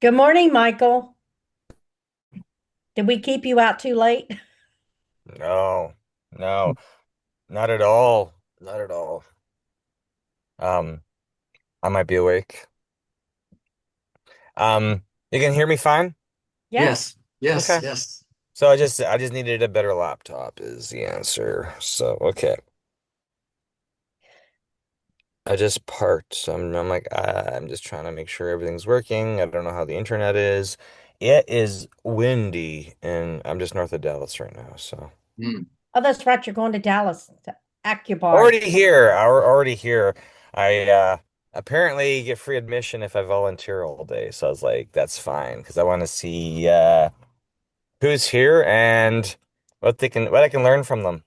Good morning, Michael. Did we keep you out too late? No, no, not at all. Not at all. Um, I might be awake. You can hear me fine? Yes. Yes, yes, Okay. yes. So I just needed a better laptop is the answer. So okay. I just parked. So I'm like, I'm just trying to make sure everything's working. I don't know how the internet is. It is windy and I'm just north of Dallas right now. So Mm. Oh, that's right. You're going to Dallas to Acubar. already here. Already here. I apparently get free admission if I volunteer all day. So I was like, that's fine because I want to see who's here and what I can learn from them.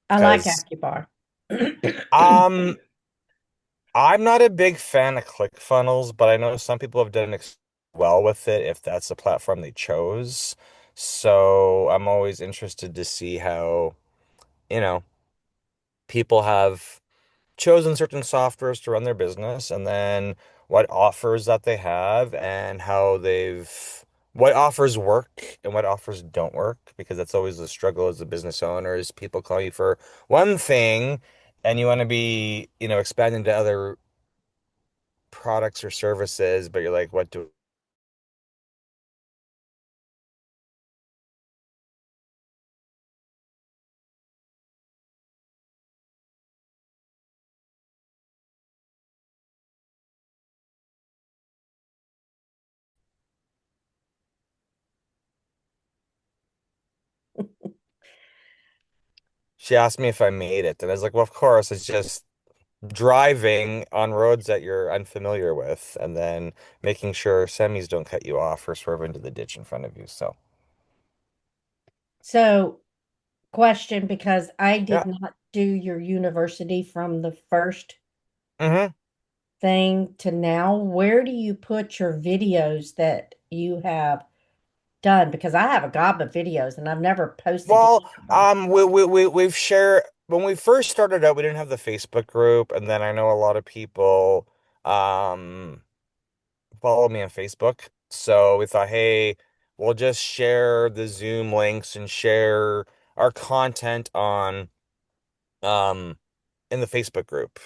I like Because Acubar. um I'm not a big fan of ClickFunnels, but I know some people have done well with it if that's the platform they chose. So I'm always interested to see how, you know, people have chosen certain softwares to run their business and then what offers that they have and how what offers work and what offers don't work because that's always the struggle as a business owner is people call you for one thing and you want to be, expanding to other products or services, but you're like, what do she asked me if I made it and I was like, well, of course, it's just driving on roads that you're unfamiliar with and then making sure semis don't cut you off or swerve into the ditch in front of you. So, So, question because I yeah. did not do your university from the first Hmm. thing to now. Where do you put your videos that you have done? Because I have a gob of videos and I've never posted Well, any of them. we've shared when we first started out, we didn't have the Facebook group, and then I know a lot of people um follow me on Facebook. So we thought, hey, we'll just share the Zoom links and share our content on um in the Facebook group.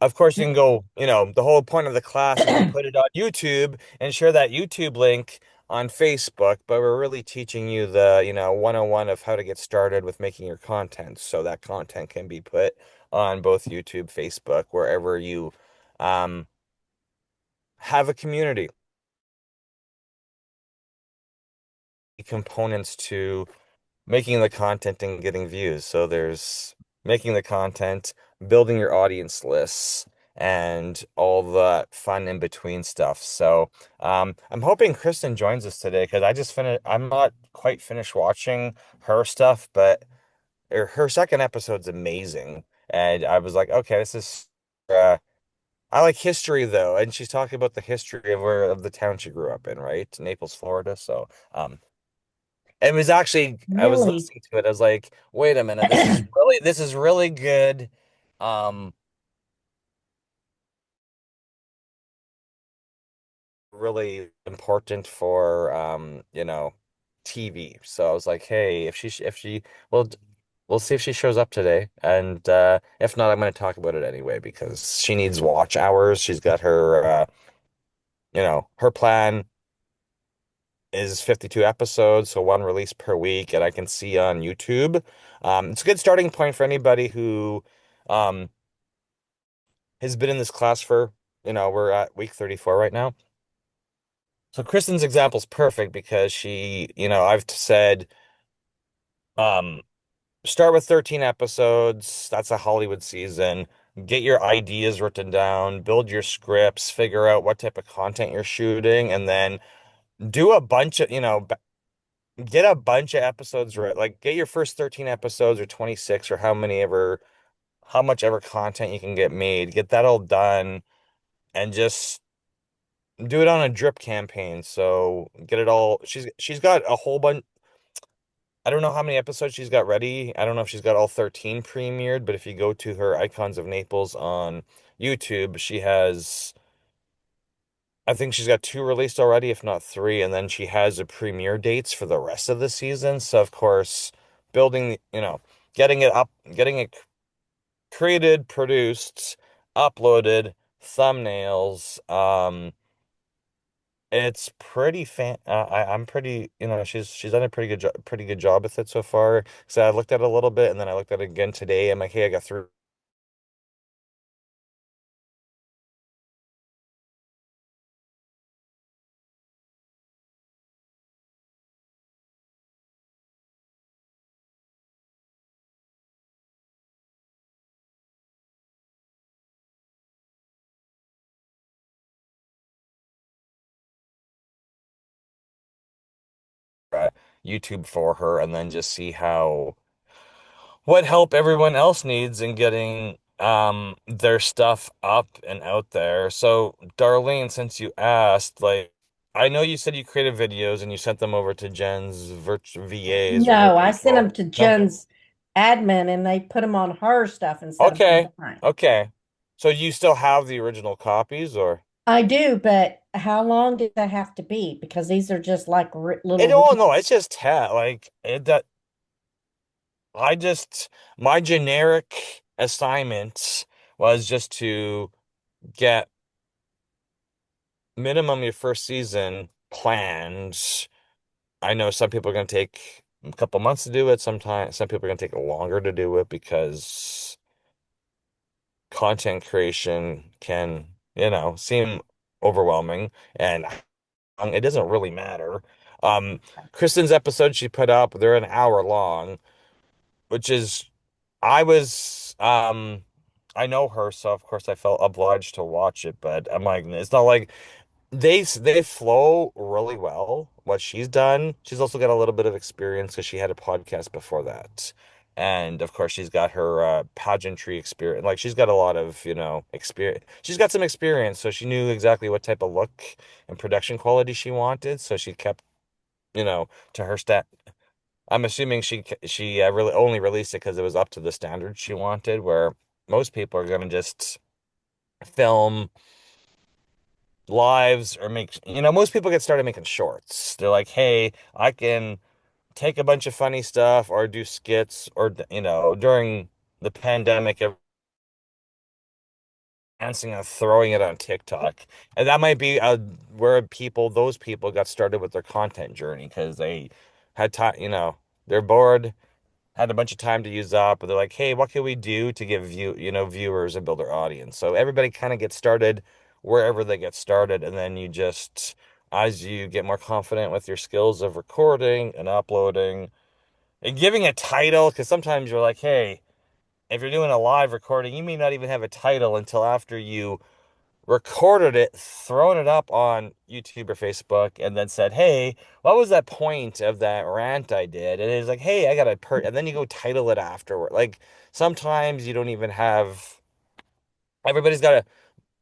Of course, you can go, the whole point of the class is to put it on YouTube and share that YouTube link on Facebook, but we're really teaching you the, 101 of how to get started with making your content. So that content can be put on both YouTube, Facebook, wherever you um, have a community. Components to making the content and getting views. So there's making the content, building your audience lists, and all the fun in between stuff. So I'm hoping Kristen joins us today because I just finished. I'm not quite finished watching her stuff, but her second episode's amazing, and I was like, okay, this is. I like history though, and she's talking about the history of the town she grew up in, right? Naples, Florida. So it was actually, I was Really, listening to it. I was like, wait a minute, this is really good. Um, Really important for TV. So I was like, hey, well, we'll see if she shows up today. And if not, I'm going to talk about it anyway because she needs watch hours. She's got her plan is 52 episodes, so one release per week, and I can see on YouTube. It's a good starting point for anybody who um, has been in this class for, we're at week 34 right now. So Kristen's example is perfect because I've said, um, start with 13 episodes. That's a Hollywood season. Get your ideas written down, build your scripts, figure out what type of content you're shooting, and then do a bunch of, get a bunch of episodes right. Like get your first 13 episodes or 26 or how much ever content you can get made. Get that all done and just do it on a drip campaign. So get it all. She's got a whole bunch. I don't know how many episodes she's got ready. I don't know if she's got all 13 premiered, but if you go to her Icons of Naples on YouTube, she has I think she's got two released already, if not three, and then she has a premiere dates for the rest of the season. So of course, building, getting it up, getting it created, produced, uploaded, thumbnails. It's pretty I'm pretty, she's done a pretty good job with it so far. So I looked at it a little bit, and then I looked at it again today. I'm like, hey, I got through. YouTube for her, and then just see how what help everyone else needs in getting their stuff up and out there. So, Darlene, since you asked, like, I know you said you created videos and you sent them over to Jen's virtual VAs or her No, I sent them people. to No? Jen's admin and they put them on her stuff instead of on Okay. mine. Okay. So you still have the original copies, or I do, but how long do they have to be? Because these are just like it? little Oh no, reels. it's just like it that I just my generic assignment was just to get minimum your first season planned. I know some people are going to take a couple months to do it. Sometimes some people are going to take longer to do it because content creation can, seem overwhelming, and it doesn't really matter. Um, Kristen's episode she put up, they're an hour long, which is I was I know her, so of course I felt obliged to watch it, but I'm like, it's not like they flow really well. What she's done, she's also got a little bit of experience because she had a podcast before that. And of course, she's got her pageantry experience. Like she's got a lot of, experience. She's got some experience, so she knew exactly what type of look and production quality she wanted. So she kept, to her stat. I'm assuming she really only released it because it was up to the standards she wanted. Where most people are gonna just film lives or most people get started making shorts. They're like, hey, I can take a bunch of funny stuff or do skits or, during the pandemic, dancing and throwing it on TikTok. And that might be where those people got started with their content journey because they had time, they're bored, had a bunch of time to use up, but they're like, hey, what can we do to give viewers and build our audience? So everybody kind of gets started wherever they get started, and then you just, as you get more confident with your skills of recording and uploading and giving a title, because sometimes you're like, hey, if you're doing a live recording, you may not even have a title until after you recorded it, thrown it up on YouTube or Facebook, and then said, "Hey, what was that point of that rant I did?" And it's like, "Hey, I got a and then you go title it afterward. Like sometimes you don't even have. Everybody's got a.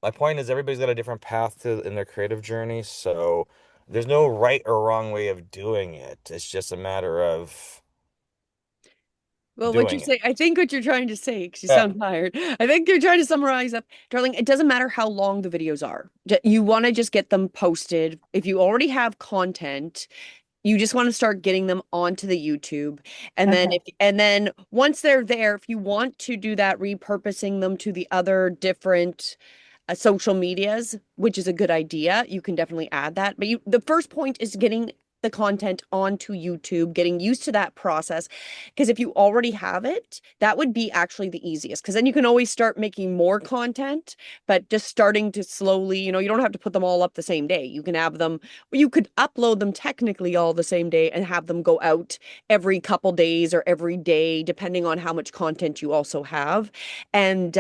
My point is, everybody's got a different path in their creative journey, so there's no right or wrong way of doing it. It's just a matter of Well, what you're doing it. saying, I think what you're trying to say, because you Yeah. sound tired, I think you're trying to summarize up, darling, it doesn't matter how long the videos are. You want to just get them posted. If you already have content, you just want to start getting them onto the YouTube. Okay. And then once they're there, if you want to do that, repurposing them to the other different social medias, which is a good idea. You can definitely add that. But the first point is getting the content onto YouTube, getting used to that process. Because if you already have it, that would be actually the easiest. Because then you can always start making more content, but just starting to slowly, you don't have to put them all up the same day. You can have them, you could upload them technically all the same day and have them go out every couple days or every day, depending on how much content you also have. And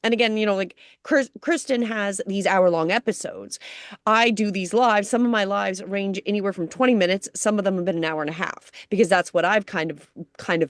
again, like Kristen has these hour-long episodes. I do these lives. Some of my lives range anywhere from 20 minutes. Some of them have been an hour and a half because that's what I've kind of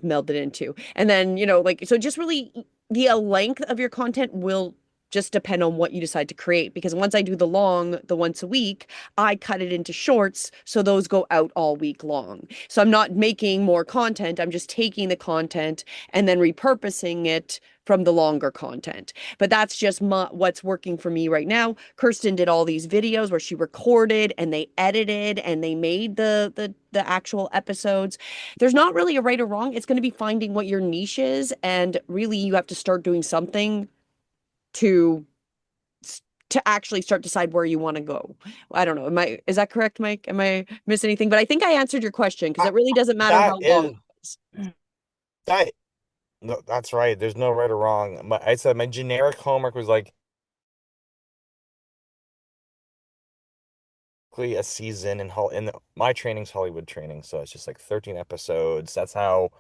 melded into. And then, so just really the length of your content will just depend on what you decide to create. Because once I do the long, the once a week, I cut it into shorts. So those go out all week long. So I'm not making more content. I'm just taking the content and then repurposing it from the longer content. But that's just what's working for me right now. Kirsten did all these videos where she recorded and they edited and they made the actual episodes. There's not really a right or wrong. It's going to be finding what your niche is, and really you have to start doing something to to actually start decide where you want to go. I don't know. Is that correct, Mike? Am I miss anything? But I think I answered your question because I, it really doesn't matter that how long is it is. that no, that's right. There's no right or wrong. I said my generic homework was like a season in my training's Hollywood training, so it's just like 13 episodes. That's how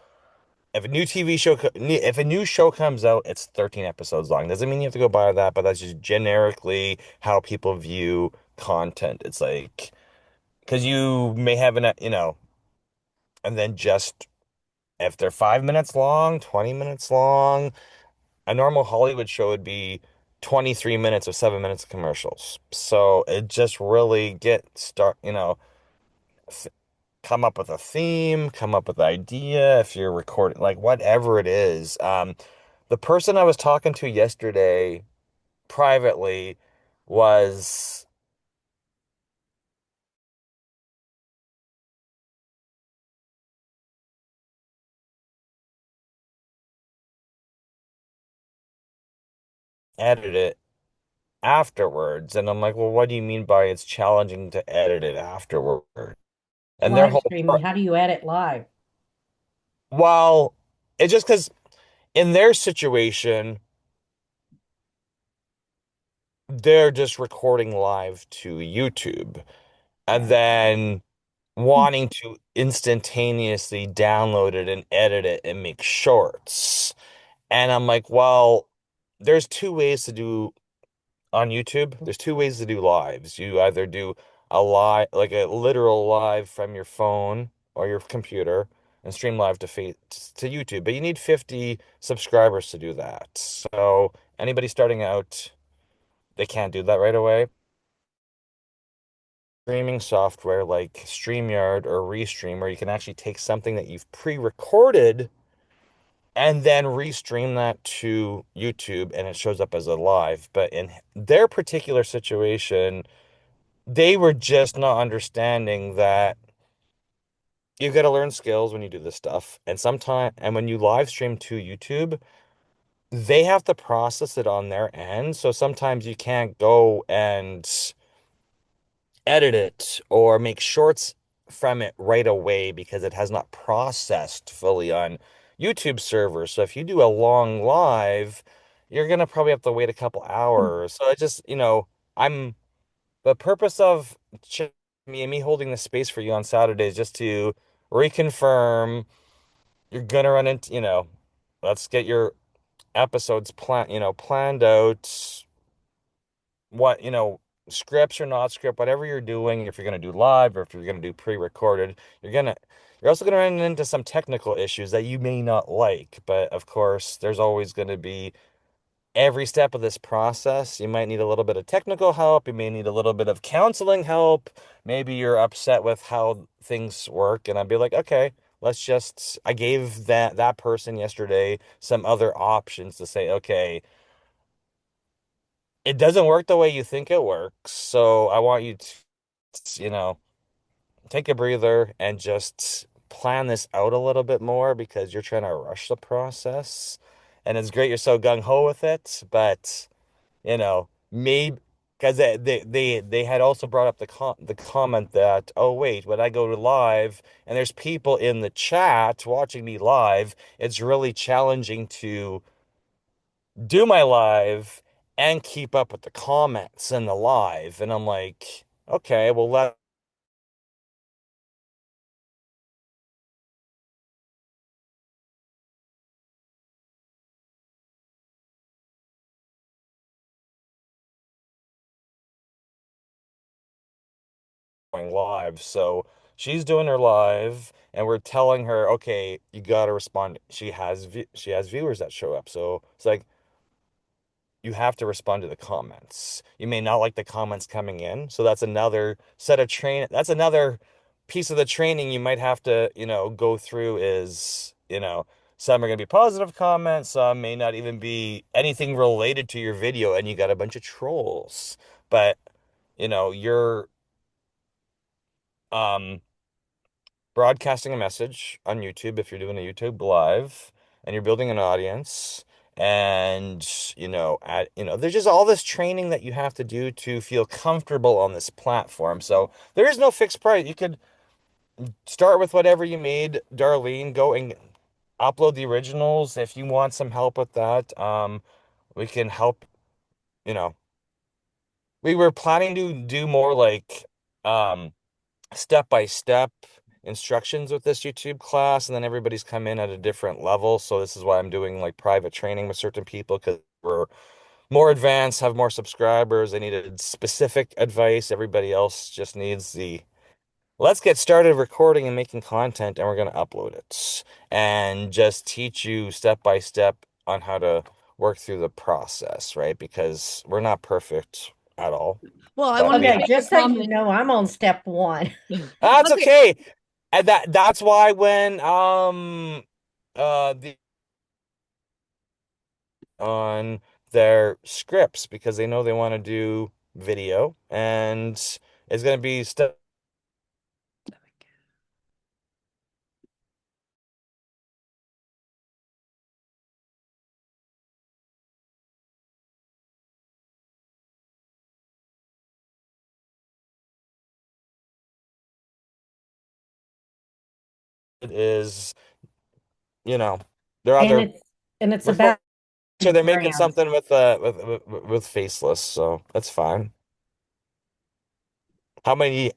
if a new show comes out, it's 13 episodes long. Doesn't mean you have to go by that, but that's just generically how people view content. It's like because you may have and then just if they're 5 minutes long, 20 minutes long, a normal Hollywood show would be 23 minutes or 7 minutes of commercials. So it just really th- come up with a theme, come up with an idea if you're recording, like whatever it is. The person I was talking to yesterday privately was edited it afterwards. And I'm like, well, what do you mean by it's challenging to edit it afterward? And their Live whole, streaming, how do you edit live? well, it's just because in their situation, they're just recording live to YouTube and then wanting to instantaneously download it and edit it and make shorts. And I'm like, well, there's two ways to do on YouTube. There's two ways to do lives. You either do a live, like a literal live from your phone or your computer and stream live to YouTube, but you need 50 subscribers to do that. So anybody starting out, they can't do that right away. Streaming software like StreamYard or Restream, where you can actually take something that you've pre-recorded and then restream that to YouTube and it shows up as a live. But in their particular situation, they were just not understanding that you got to learn skills when you do this stuff. And when you live stream to YouTube, they have to process it on their end. So sometimes you can't go and edit it or make shorts from it right away because it has not processed fully on YouTube servers. So if you do a long live, you're gonna probably have to wait a couple hours. So it just, I'm the purpose of me holding the space for you on Saturday is just to reconfirm you're gonna run into, let's get your episodes planned out what, scripts or not script, whatever you're doing, if you're going to do live or if you're going to do pre-recorded, you're also going to run into some technical issues that you may not like. But of course, there's always going to be every step of this process. You might need a little bit of technical help. You may need a little bit of counseling help. Maybe you're upset with how things work. And I'd be like, okay, I gave that person yesterday some other options to say, okay, it doesn't work the way you think it works. So I want you to, take a breather and just plan this out a little bit more because you're trying to rush the process. And it's great you're so gung ho with it, but maybe because they had also brought up the comment that, oh wait, when I go to live and there's people in the chat watching me live, it's really challenging to do my live and keep up with the comments in the live. And I'm like, okay, well, going live. So she's doing her live and we're telling her, okay, you got to respond. She has viewers that show up. So it's like, you have to respond to the comments. You may not like the comments coming in, so that's another set of train. That's another piece of the training you might have to, go through is, some are going to be positive comments, some may not even be anything related to your video, and you got a bunch of trolls. But, you're um broadcasting a message on YouTube if you're doing a YouTube live and you're building an audience and there's just all this training that you have to do to feel comfortable on this platform. So there is no fixed price. You could start with whatever you made, Darlene, go and upload the originals if you want some help with that. We can help, you know. We were planning to do more like step-by-step instructions with this YouTube class, and then everybody's come in at a different level. So this is why I'm doing like private training with certain people because we're more advanced, have more subscribers. They needed specific advice. Everybody else just needs the let's get started recording and making content, and we're going to upload it and just teach you step by step on how to work through the process, right? Because we're not perfect at all, Well, I but wanted we to Okay, have. make a just so you comment. know, I'm on step one. That's Okay. okay. And that's why when the on their scripts because they know they want to do video and it's going to be stuff is, you know, they're And either it's refer about to they're making brands. something with faceless, so that's fine. How many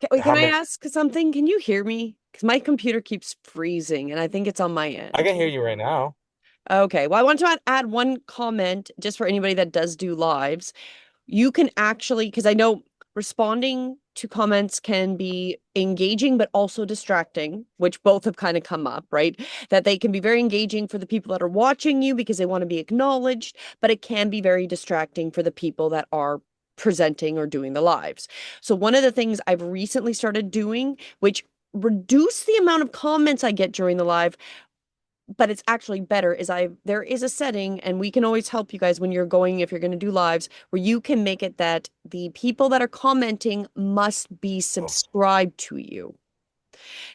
Okay, wait, can how I many ask something? Can you hear me? Because my computer keeps freezing and I think it's on my I end. can hear you right now. Okay, well, I want to add one comment just for anybody that does do lives. You can actually, because I know responding to comments can be engaging, but also distracting, which both have kind of come up, right? That they can be very engaging for the people that are watching you because they want to be acknowledged, but it can be very distracting for the people that are presenting or doing the lives. So, one of the things I've recently started doing, which reduce the amount of comments I get during the live, but it's actually better is I there is a setting and we can always help you guys when you're going if you're going to do lives where you can make it that the people that are commenting must be Oh, subscribed to you.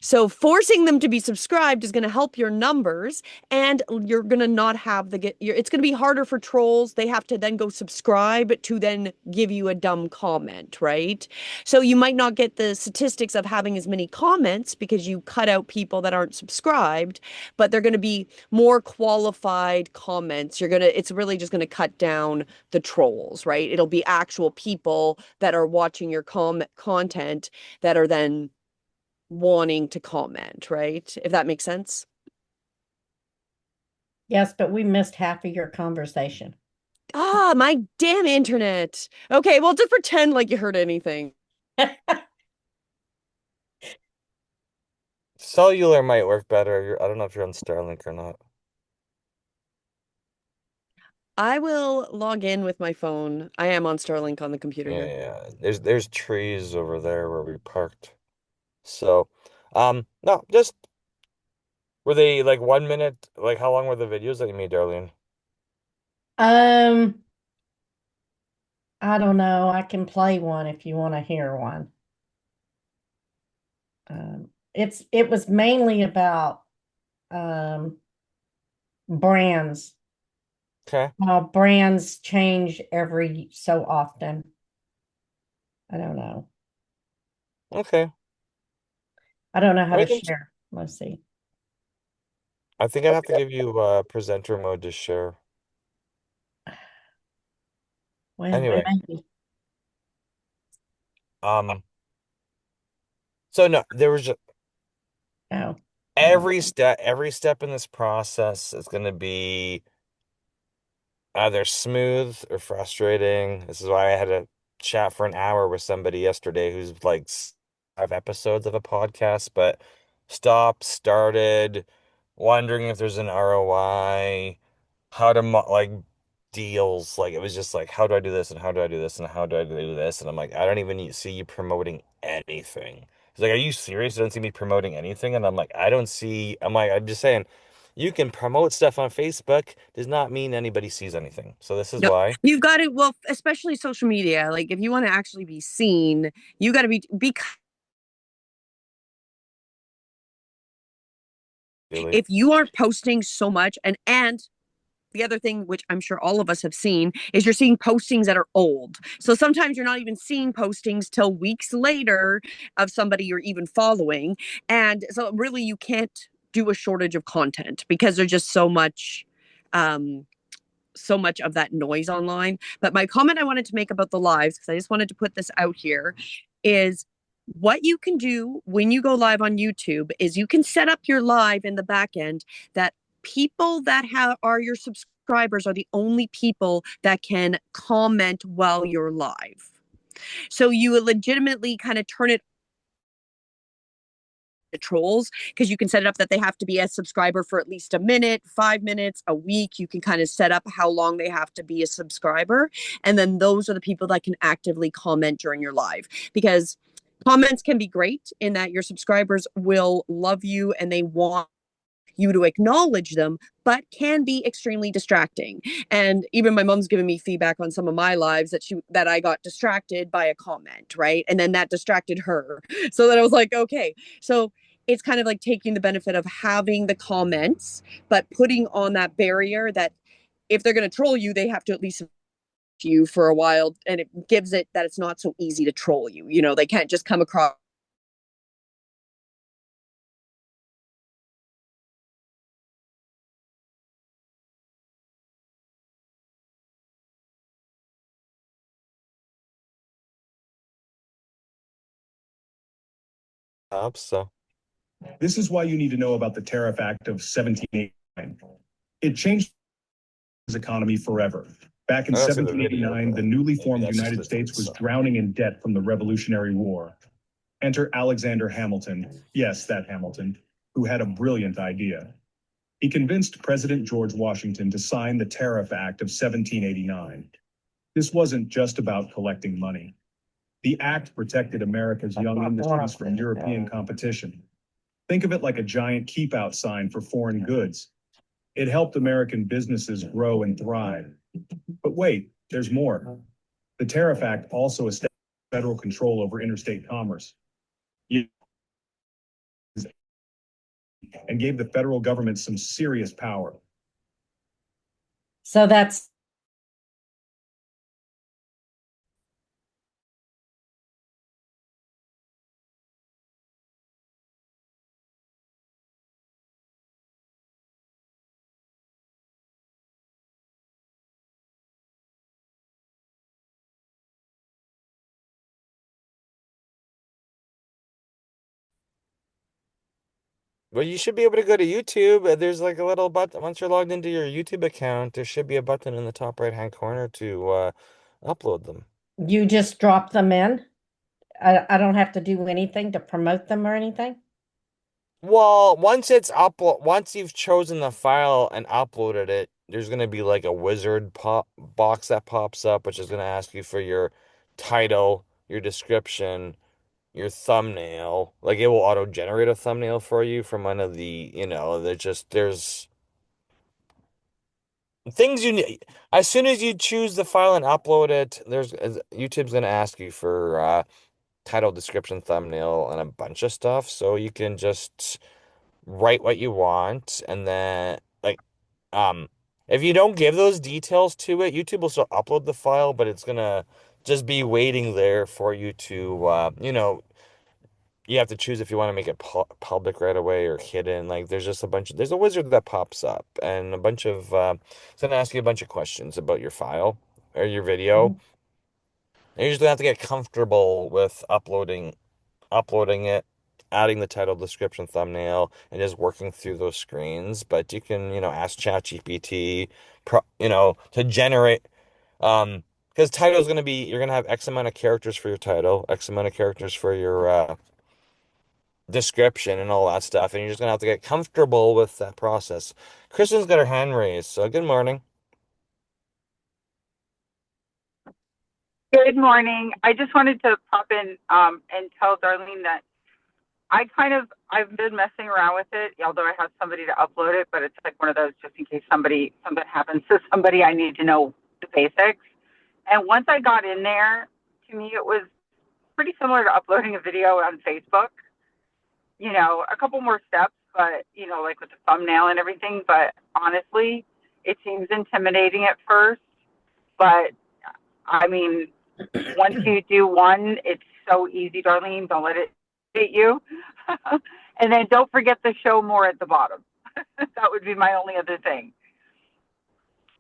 So forcing them to be subscribed is going to help your numbers and you're going to not have it's going to be harder for trolls. They have to then go subscribe to then give you a dumb comment, right? So you might not get the statistics of having as many comments because you cut out people that aren't subscribed, but they're going to be more qualified comments. It's really just going to cut down the trolls, right? It'll be actual people that are watching your content that are then wanting to comment, right? If that makes sense. Yes, but we missed half of your conversation. Ah, my damn internet. Okay, well, just pretend like you heard anything. cellular might work better. I don't know if you're on Starlink or not. I will log in with my phone. I am on Starlink on the computer Yeah, here. yeah. There's trees over there where we parked. So, no, just were they like 1 minute? Like how long were the videos that you made, Darlene? Um, I don't know. I can play one if you want to hear one. It was mainly about um brands. Okay. How brands change every so often. I don't know. Okay. I don't know how We to can. share. Let's see. I think I'd have to give you presenter mode to share. Well, Anyway, maybe. um, so no, there was just, Oh, well. every step in this process is going to be either smooth or frustrating. This is why I had a chat for an hour with somebody yesterday who's like 5 episodes of a podcast, but stopped, started, wondering if there's an ROI, how to deals. Like it was just like, how do I do this and how do I do this and how do I do this? And I'm like, I don't even see you promoting anything. He's like, are you serious? You don't see me promoting anything? And I'm like, I don't see. I'm like, I'm just saying, you can promote stuff on Facebook. Does not mean anybody sees anything. So this is No, why. you've got to, well, especially social media. Like if you want to actually be seen, you got to be Really. if you aren't posting so much and the other thing, which I'm sure all of us have seen, is you're seeing postings that are old. So sometimes you're not even seeing postings till weeks later of somebody you're even following. And so really you can't do a shortage of content because there's just um so much of that noise online. But my comment I wanted to make about the lives, because I just wanted to put this out here, is what you can do when you go live on YouTube is you can set up your live in the back end that people that are your subscribers are the only people that can comment while you're live. So you legitimately kind of turn it trolls because you can set it up that they have to be a subscriber for at least a minute, 5 minutes, a week. You can kind of set up how long they have to be a subscriber. And then those are the people that can actively comment during your live because comments can be great in that your subscribers will love you and they want you to acknowledge them, but can be extremely distracting. And even my mom's given me feedback on some of my lives that I got distracted by a comment, right? And then that distracted her. So then I was like, okay. So it's kind of like taking the benefit of having the comments, but putting on that barrier that if they're going to troll you, they have to at least you for a while and it gives it that it's not so easy to troll you. You know, they can't just come across So This is why you need to know about the Tariff Act of 1789. It changed the economy forever. Back in I don't see the video, 1789, the but newly maybe formed that's just United the States tweet was stuff. drowning in debt from the Revolutionary War. Enter Alexander Hamilton, yes, that Hamilton, who had a brilliant idea. He convinced President George Washington to sign the Tariff Act of 1789. This wasn't just about collecting money. The act protected America's young industries from European competition. Think of it like a giant keep out sign for foreign goods. It helped American businesses grow and thrive. But wait, there's more. The Tariff Act also established federal control over interstate commerce and gave the federal government some serious power. So that's Well, you should be able to go to YouTube. There's like a little button. Once you're logged into your YouTube account, there should be a button in the top right-hand corner to upload them. you just drop them in. I don't have to do anything to promote them or anything. Well, once you've chosen the file and uploaded it, there's gonna be like a wizard pop box that pops up, which is gonna ask you for your title, your description, your thumbnail. Like it will auto-generate a thumbnail for you from one of the, there's things you need. As soon as you choose the file and upload it, YouTube's gonna ask you for title, description, thumbnail, and a bunch of stuff. So you can just write what you want, and then like um if you don't give those details to it, YouTube will still upload the file, but it's gonna just be waiting there for you to you have to choose if you want to make it public right away or hidden. Like there's a wizard that pops up and a bunch of it's gonna ask you a bunch of questions about your file or your video. Mhm. And you're just gonna have to get comfortable with uploading it, adding the title, description, thumbnail, and just working through those screens. But you can, ask ChatGPT, to generate, because title is going to be, you're going to have X amount of characters for your title, X amount of characters for your description and all that stuff. And you're just going to have to get comfortable with that process. Kristen's got her hand raised, so good morning. Good morning. I just wanted to pop in and tell Darlene that I've been messing around with it, although I have somebody to upload it, but it's like one of those just in case something happens to somebody, I need to know the basics. And once I got in there, to me it was pretty similar to uploading a video on Facebook. A couple more steps, but like with the thumbnail and everything. But honestly, it seems intimidating at first, but I mean, once you do one, it's so easy, Darlene. Don't let it hit you. And then don't forget the show more at the bottom. That would be my only other thing.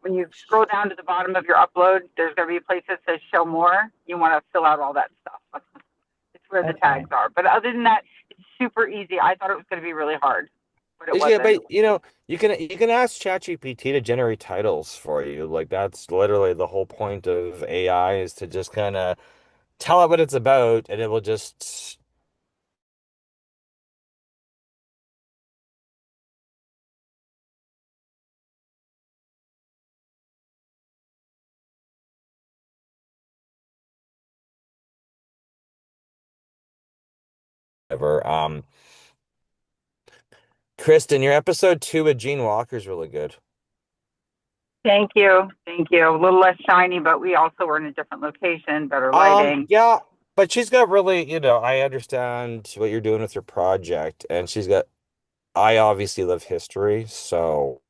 When you scroll down to the bottom of your upload, there's going to be a place that says show more. You want to fill out all that stuff. It's where the Okay. tags are. But other than that, it's super easy. I thought it was going to be really hard, but it Yeah, wasn't. but you can ask ChatGPT to generate titles for you. Like that's literally the whole point of AI is to just kind of tell it what it's about, and it will just ever. Kristen, your episode 2 with Gene Walker is really good. Thank you. Thank you. A little less shiny, but we also were in a different location, better lighting. Yeah, but she's got really, I understand what you're doing with your project, and I obviously love history, so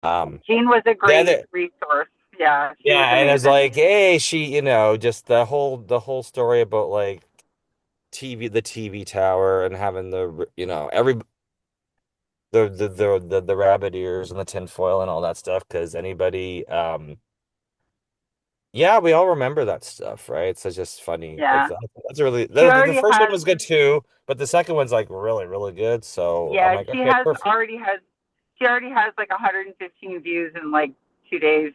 Jean was a yeah, great resource. Yeah, she was yeah, and it's amazing. like, hey, just the whole story about like the TV tower and having the rabbit ears and the tinfoil and all that stuff. Because anybody, yeah, we all remember that stuff, right? So it's just funny. Yeah. That's really She the already first one has, was good too, but the second one's like really, really good. So I'm yeah, like, okay, perfect. she already has like 115 views in like 2 days.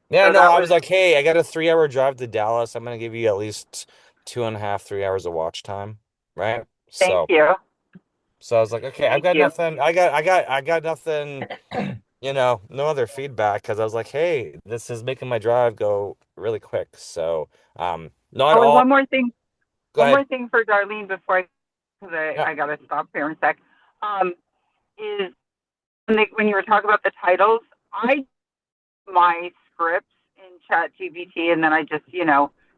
Yeah, So no, that I was, was like, hey, I got a 3 hour drive to Dallas. I'm gonna give you at least 2.5, 3 hours of watch time, right? thank So, you. so I was like, okay, I've Thank got you. nothing. I got nothing. No other feedback because I was like, hey, this is making my drive go really quick. So, not Oh, and all. Go one ahead. more thing for Darlene before because Yeah. I got to stop here in a sec. Um, is when you were talking about the titles, I my scripts in Chat GBT and then I just,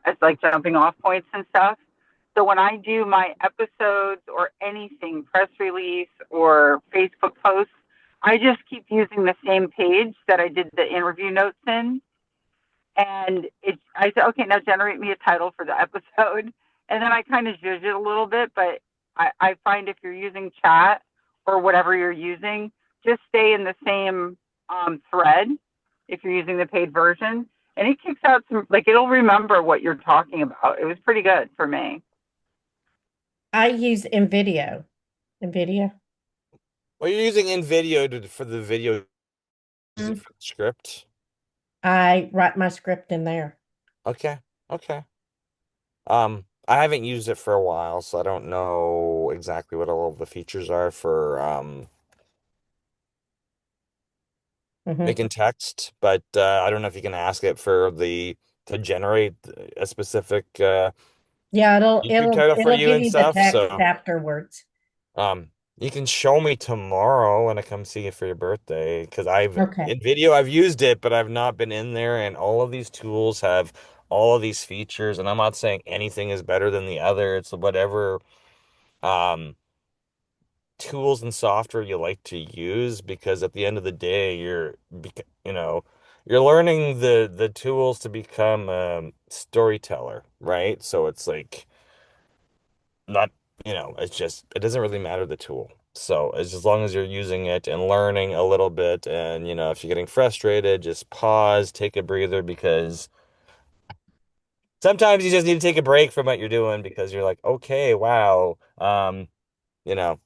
as like jumping off points and stuff. So when I do my episodes or anything, press release or Facebook posts, I just keep using the same page that I did the interview notes in. And I said, okay, now generate me a title for the episode. And then I kind of zhuzh it a little bit, but I find if you're using chat or whatever you're using, just stay in the same thread if you're using the paid version. And it kicks out some, like, it'll remember what you're talking about. It was pretty good for me. I use NVIDIA. Well, you're using InVideo for the video, use it Mm. for the script. I write my script in there. Okay. Okay. I haven't used it for a while, so I don't know exactly what all of the features are for Hmm. making text, but I don't know if you can ask it to generate a specific Yeah, YouTube title for it'll you give and you the stuff. text So afterwards. you can show me tomorrow when I come see you for your birthday because Okay. in video I've used it, but I've not been in there, and all of these tools have all of these features, and I'm not saying anything is better than the other. It's whatever um tools and software you like to use because at the end of the day you're learning the tools to become a storyteller, right? So it's like not it's just it doesn't really matter the tool. So as long as you're using it and learning a little bit, and if you're getting frustrated, just pause, take a breather, because sometimes you just need to take a break from what you're doing because you're like, okay, wow, you know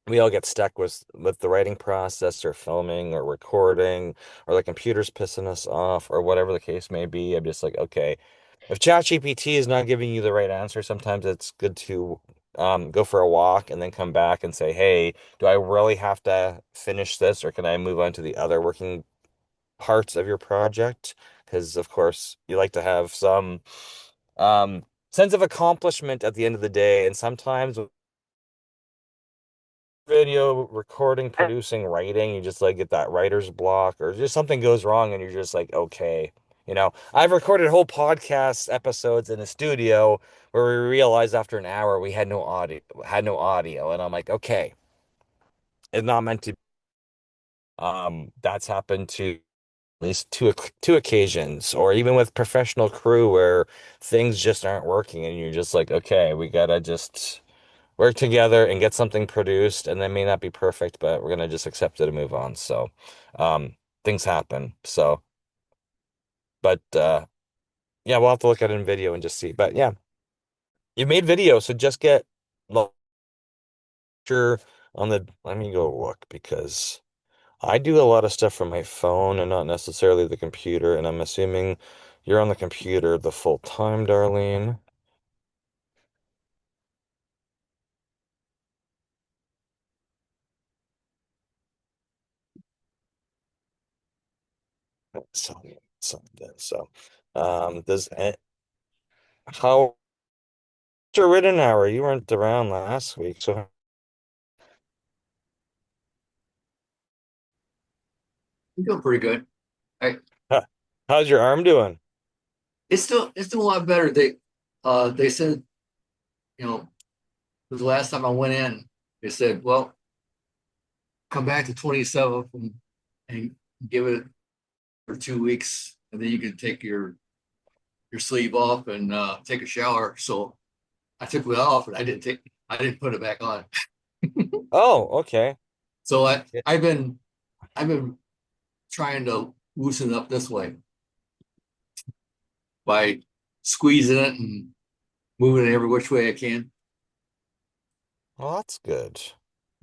we all get stuck with the writing process or filming or recording, or the computer's pissing us off or whatever the case may be. I'm just like, okay, if ChatGPT is not giving you the right answer, sometimes it's good to go for a walk and then come back and say, hey, do I really have to finish this, or can I move on to the other working parts of your project? Because of course you like to have some sense of accomplishment at the end of the day. And sometimes with video recording, producing, writing, you just like get that writer's block or just something goes wrong and you're just like, okay. I've recorded whole podcast episodes in a studio where we realized after an hour we had no audio, and I'm like, okay, it's not meant to. That's happened to at least two occasions, or even with professional crew where things just aren't working, and you're just like, okay, we gotta just work together and get something produced, and that may not be perfect, but we're gonna just accept it and move on. So, things happen. So, but yeah, we'll have to look at it in video and just see. But yeah, you made video, so just get larger on the. Let me go look because I do a lot of stuff from my phone and not necessarily the computer, and I'm assuming you're on the computer the full time, Darlene. So, so, does how your written hour? You weren't around last week, so I'm doing pretty good. I huh, how's your arm doing? it's still a lot better. They said, you know, the last time I went in, they said, well, come back to 27th and give it for 2 weeks, and then you can take your sleeve off and take a shower. So I took it off, and I didn't put it back on. Oh, okay. So Yeah. I've been trying to loosen up this way by squeezing it and moving it every which way I can. Well, that's good.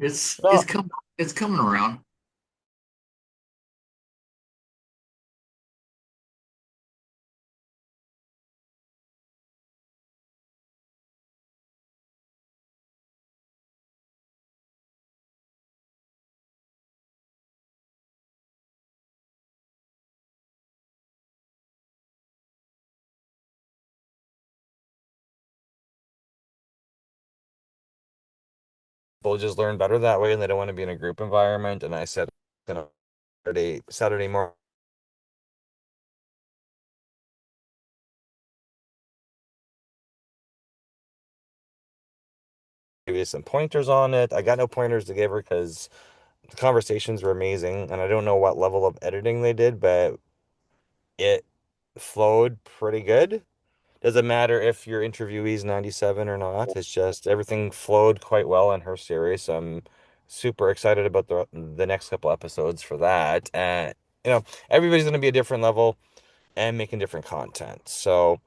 It's No, it's come it's coming around. people just learn better that way, and they don't want to be in a group environment. And I said, Saturday morning. Give you some pointers on it. I got no pointers to give her because the conversations were amazing, and I don't know what level of editing they did, but it flowed pretty good. Doesn't matter if your interviewee's 97 or not. It's just everything flowed quite well in her series. So I'm super excited about the next couple episodes for that. And everybody's going to be a different level and making different content. So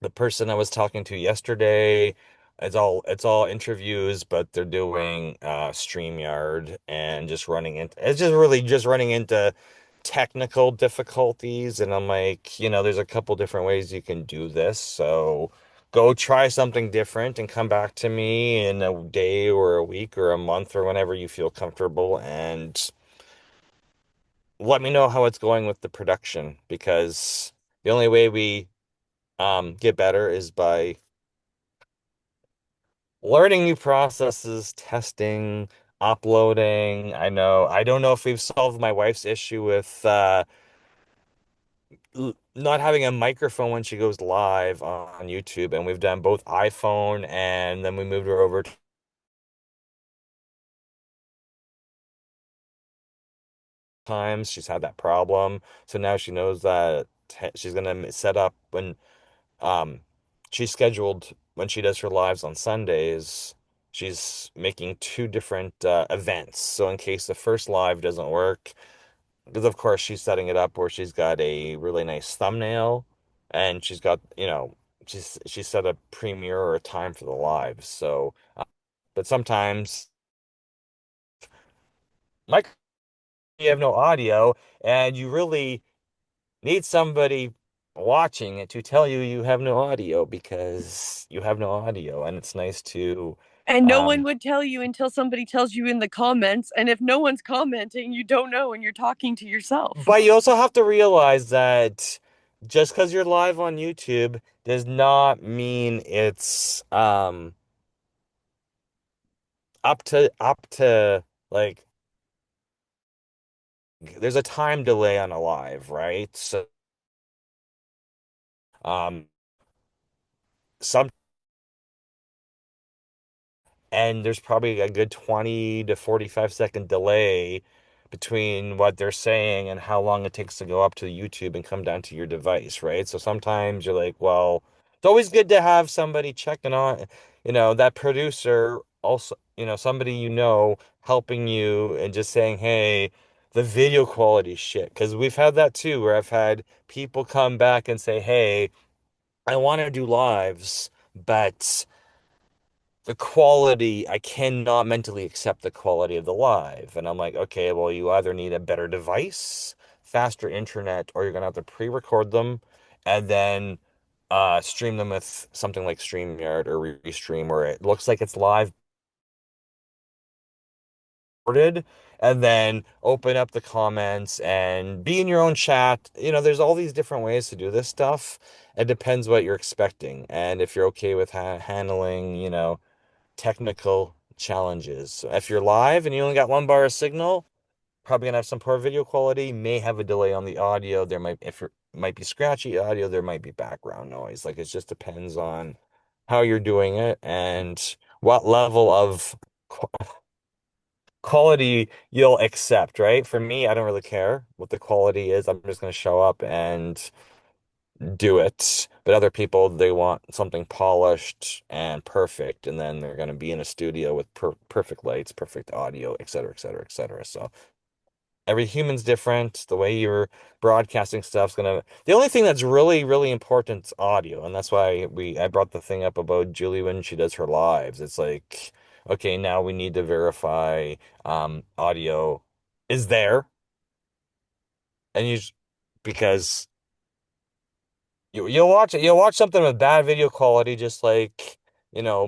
the person I was talking to yesterday, it's all interviews, but they're doing StreamYard and just running into it's just really just running into technical difficulties. And I'm like, there's a couple different ways you can do this. So go try something different and come back to me in a day or a week or a month or whenever you feel comfortable and let me know how it's going with the production, because the only way we get better is by learning new processes, testing, uploading. I don't know if we've solved my wife's issue with not having a microphone when she goes live on YouTube, and we've done both iPhone, and then we moved her over to times she's had that problem. So now she knows that she's gonna set up um she's scheduled when she does her lives on Sundays. She's making two different events. So in case the first live doesn't work, because of course she's setting it up where she's got a really nice thumbnail, and she's got, she set a premiere or a time for the live. So, but sometimes Mike, you have no audio, and you really need somebody watching it to tell you you have no audio because you have no audio, and it's nice to And no one um would tell you until somebody tells you in the comments. And if no one's commenting, you don't know and you're talking to yourself. but you also have to realize that just because you're live on YouTube does not mean it's up to like there's a time delay on a live, right? So um some and there's probably a good 20 to 45-second delay between what they're saying and how long it takes to go up to YouTube and come down to your device, right? So sometimes you're like, well, it's always good to have somebody checking on, that producer also, somebody helping you and just saying, hey, the video quality shit. Because we've had that too, where I've had people come back and say, hey, I want to do lives, but the quality, I cannot mentally accept the quality of the live. And I'm like, okay, well, you either need a better device, faster internet, or you're gonna have to pre-record them and then stream them with something like StreamYard or Restream where it looks like it's live recorded, and then open up the comments and be in your own chat. There's all these different ways to do this stuff. It depends what you're expecting and if you're okay with handling, technical challenges. So if you're live and you only got one bar of signal, probably gonna have some poor video quality, may have a delay on the audio. If it might be scratchy audio, there might be background noise. Like it just depends on how you're doing it and what level of qu- quality you'll accept, right? For me, I don't really care what the quality is. I'm just gonna show up and do it. But other people, they want something polished and perfect, and then they're going to be in a studio with perfect lights, perfect audio, et cetera, et cetera, et cetera. So every human's different. The way you're broadcasting stuff's gonna. The only thing that's really, really important is audio, and that's why I brought the thing up about Julie when she does her lives. It's like, okay, now we need to verify audio is there, and because you'll watch something with bad video quality, just like,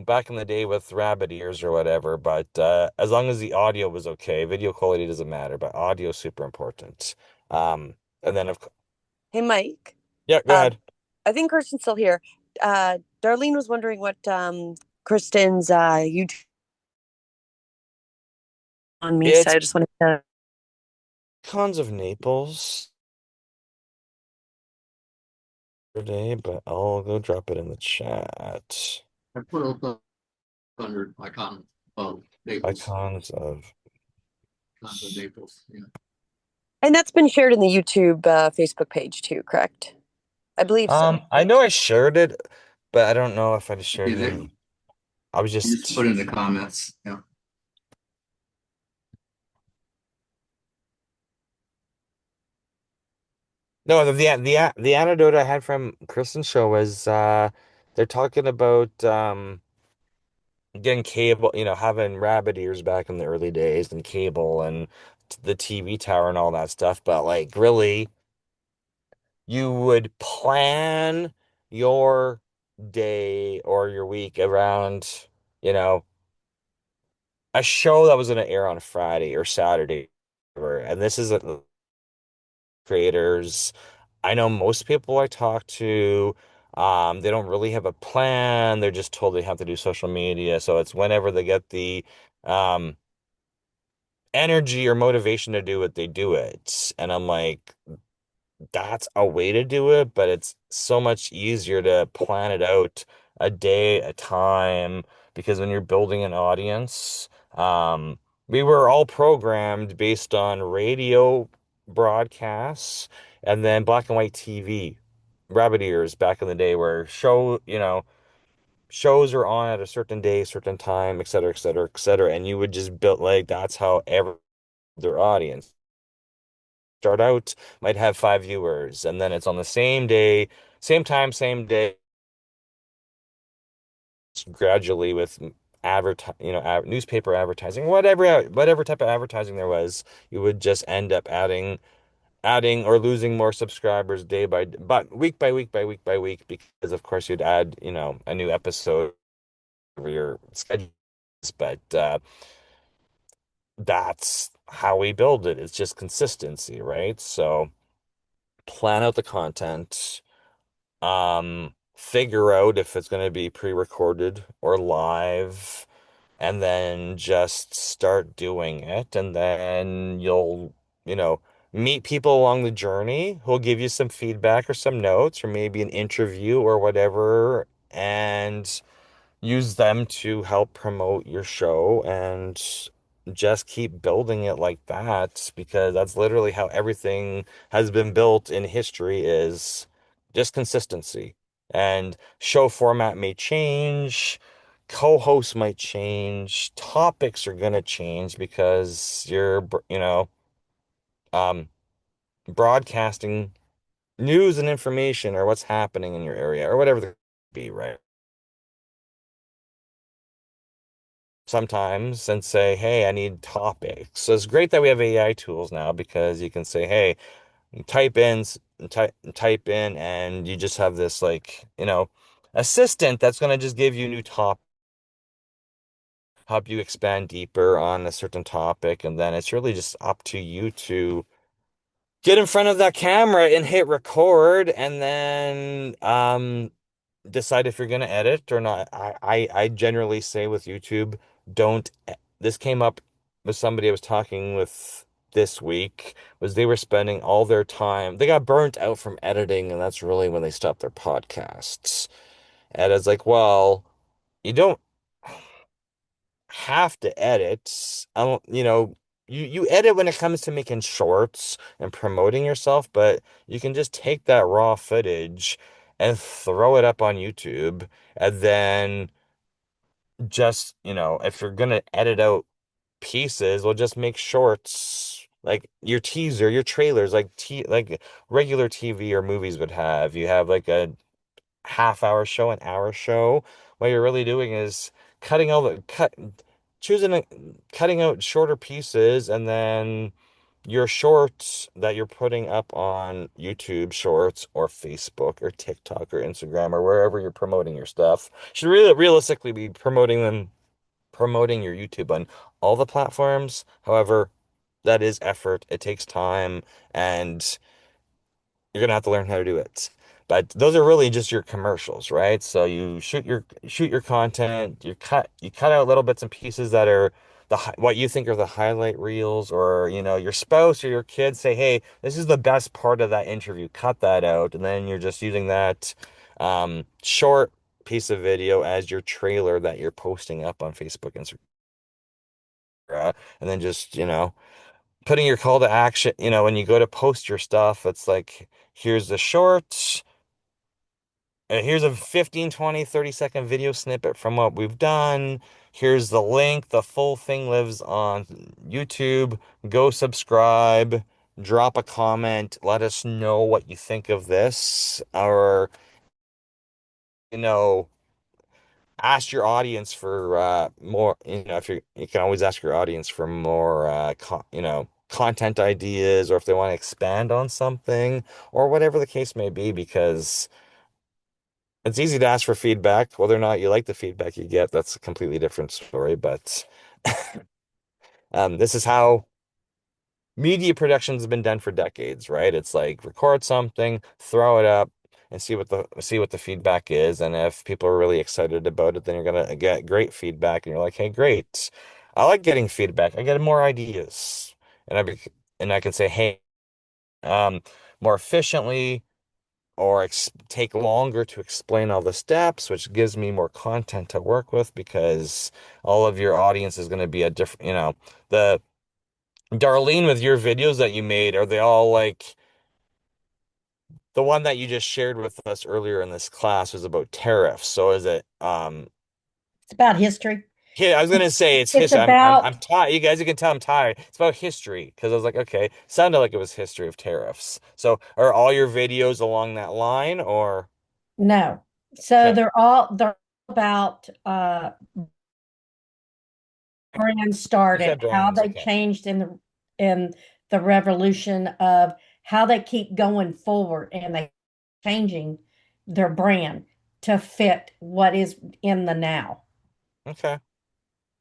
back in the day with rabbit ears or whatever. But as long as the audio was okay, video quality doesn't matter, but audio is super important. And then Hey, Mike. yeah, go Uh, ahead. I think Kristen's still here. Darlene was wondering what Kristen's YouTube on me, so It's I just wanted to. Cons of Naples today, but I'll go drop it in the chat. I put up under icon of Naples, Icons of icons of Naples. Yeah. And that's been shared in the YouTube Facebook page too, correct? I believe so. I know I shared it, but I don't know if I just shared Okay, it there. in. I was You just put just in the comments. Yeah. No, the anecdote I had from Kristen's show was they're talking about getting cable, having rabbit ears back in the early days and cable and the TV tower and all that stuff. But like really, you would plan your day or your week around, you know, a show that was going to air on Friday or Saturday. And this is creators. I know most people I talk to, they don't really have a plan. They're just told they have to do social media. So it's whenever they get the um, energy or motivation to do it, they do it. And I'm like, that's a way to do it, but it's so much easier to plan it out a day, a time, because when you're building an audience, we were all programmed based on radio broadcasts and then black and white TV, rabbit ears back in the day where shows are on at a certain day, certain time, et cetera, et cetera, et cetera. And you would just build like that's how their audience start out, might have 5 viewers, and then it's on the same day, same time, same day, gradually with newspaper advertising, whatever type of advertising there was, you would just end up adding or losing more subscribers but week by week by week by week, because of course you'd add, a new episode over your schedule. But that's how we build it. It's just consistency, right? So plan out the content, figure out if it's going to be pre-recorded or live, and then just start doing it. And then you'll, you know, meet people along the journey who'll give you some feedback or some notes or maybe an interview or whatever, and use them to help promote your show and just keep building it like that, because that's literally how everything has been built in history, is just consistency. And show format may change, co-hosts might change, topics are going to change because um, broadcasting news and information or what's happening in your area or whatever the be, right? Sometimes and say, hey, I need topics. So it's great that we have AI tools now because you can say, hey, type in, and you just have this like, assistant that's going to just give you new top, help you expand deeper on a certain topic. And then it's really just up to you to get in front of that camera and hit record, and then decide if you're going to edit or not. I generally say with YouTube, don't. This came up with somebody I was talking with this week, was they were spending all their time, they got burnt out from editing, and that's really when they stopped their podcasts. And it's like, well, you don't have to edit. I don't, you edit when it comes to making shorts and promoting yourself, but you can just take that raw footage and throw it up on YouTube. And then just, if you're gonna edit out pieces, well, just make shorts like your teaser, your trailers, like regular TV or movies would have. You have like a half-hour show, an hour show. What you're really doing is cutting all the cut, choosing, cutting out shorter pieces, and then your shorts that you're putting up on YouTube Shorts or Facebook or TikTok or Instagram or wherever you're promoting your stuff should really realistically be promoting your YouTube on all the platforms. However, that is effort. It takes time, and you're gonna have to learn how to do it. But those are really just your commercials, right? So you shoot your content, you cut out little bits and pieces that are what you think are the highlight reels, or your spouse or your kids say, "Hey, this is the best part of that interview. Cut that out," and then you're just using that short piece of video as your trailer that you're posting up on Facebook, Instagram, and then just putting your call to action. When you go to post your stuff, it's like, here's the short. Here's a 15, 20, 30-second video snippet from what we've done. Here's the link. The full thing lives on YouTube. Go subscribe, drop a comment, let us know what you think of this, or, you know, ask your audience for more, if you can always ask your audience for more content ideas, or if they want to expand on something or whatever the case may be, because it's easy to ask for feedback. Whether or not you like the feedback you get, that's a completely different story. But this is how media production has been done for decades, right? It's like record something, throw it up, and see what the feedback is. And if people are really excited about it, then you're gonna get great feedback, and you're like, hey, great. I like getting feedback. I get more ideas. And I can say, hey, um, more efficiently, or take longer to explain all the steps, which gives me more content to work with, because all of your audience is going to be a different, the Darlene, with your videos that you made, are they all like the one that you just shared with us earlier in this class was about tariffs? So is it, It's about history. yeah, I was gonna say it's It's history. I'm about tired. You guys, you can tell I'm tired. It's about history, because I was like, okay, sounded like it was history of tariffs. So are all your videos along that line, or no. So okay? they're all about brands You started, said how brands, they okay. changed in the revolution of how they keep going forward, and they changing their brand to fit what is in the now. Okay.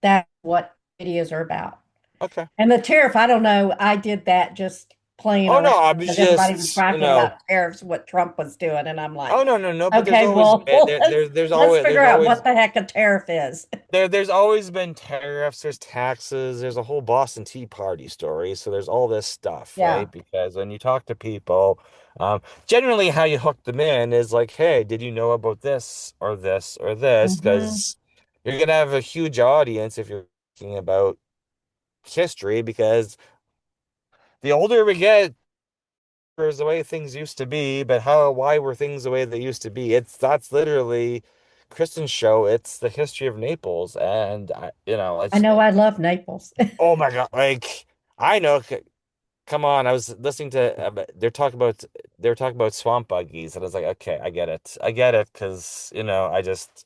That's what videos are about. Okay. And the tariff, I don't know. I did that just playing Oh no, around I was because everybody was just, talking about tariffs, what Trump was doing, and I'm like, oh no, no, no, but there's okay, always well, been let's figure there's out always what the heck a tariff is. there's always been tariffs, there's taxes, there's a whole Boston Tea Party story, so there's all this stuff, Yeah. right? Because when you talk to people, generally how you hook them in is like, hey, did you know about this or this or this? Hmm. Because you're gonna have a huge audience if you're talking about history, because the older we get, is the way things used to be, but why were things the way they used to be? That's literally Kristen's show. It's the history of Naples, and I it's know I love Naples. oh my God, like I know. Come on, I was listening to they're talking about swamp buggies, and I was like, okay, I get it, because